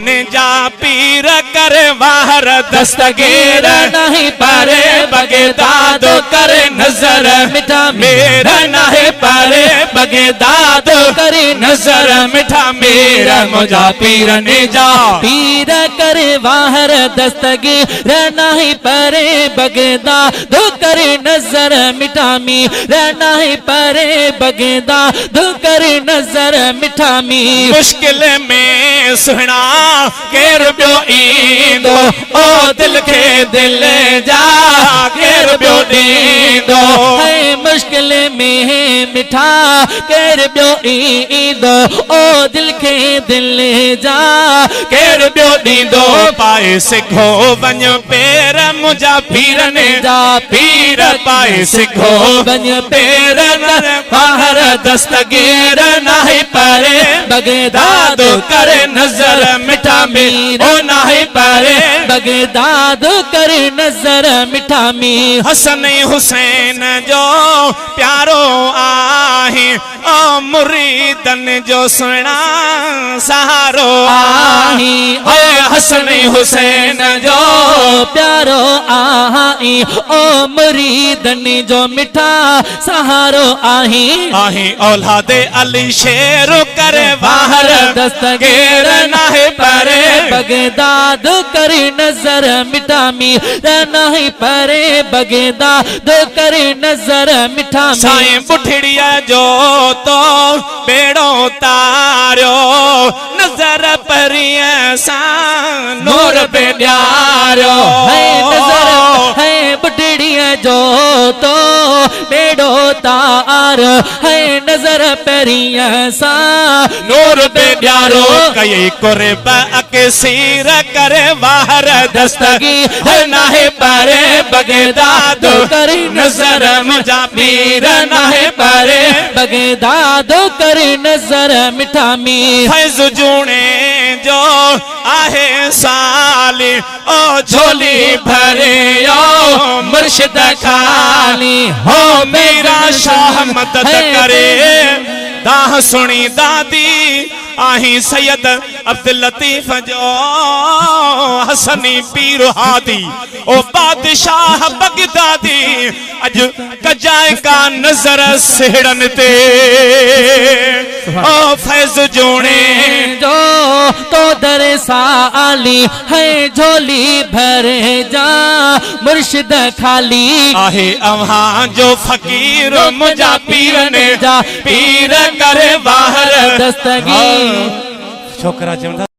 पीरने जा पीर करे वाहर दस्तगीर नहीं परे बगदाद करे नजर मिठा मेरा नहीं परे बगदाद करे नजर मिठा मेरा मुझा पीरने जा पीर करे वाहर दस्तगीर नहीं परे बगदाद करे नजर मिठा मेरा नहीं परे बगदाद करे नजर मिठा मी मुश्किल में सुना केर ब्यो ईंदो ओ दिल के दिल जा केर ब्यो ईंदो है मुश्किल में मिठा केर ब्यो ईंदो ओ दिल के दिल जा केर ब्यो ईंदो पाए सिखो वञ पेर मुंहिंजा पीरने जा पीर पाए सिखो वञ पेर बाहर दस्तगीर नहीं परे बगदाद करे नजर मिठा मीर ओ नहीं परे बगदाद करे नजर मिठा मीर हसन हुसैन जो प्यारो आहे ओ मुरीदन जो सुना सहारो आही ओ हसन हुसैन जो प्यारो आही ओ मुरीदन जो मिठा सहारो आही आही औलादे अली शेर करे बाहर दस्तगीर नहीं परे बगदाद करे नजर मिठा मीर नहीं परे बगदाद करे नजर मिठा साईं बुठड़िया जो तो बेड़ो तारियो नजर परिया सा नूर पे ड्यारो है नजर है बुठड़िया जो तो बेड़ो तार है नजर परिया सा नूर पे ड्यारो कई करे के सिर करे बाहर दस्तगीर नहीं परे बगदाद करे नजर मुझा पीर नहीं परे बगदाद करे नजर मिठा मीर फैज जूने जो आहे साली ओ झोली भरे ओ मुर्शिद खाली हो मेरा शाह मदद करे दाह सुनी दादी आही सैयद अब्दुल लतीफ जो हसनी पीर हादी ओ बादशाह बगदादी अज कजाए का नजर सेड़न ते ओ फैज जोने जो तो दर साली है झोली भरे जा मुर्शिद खाली आहे अवहां जो फकीर मुझा पीर ने जा पीर करे बाहर दस्तगीर छोकरा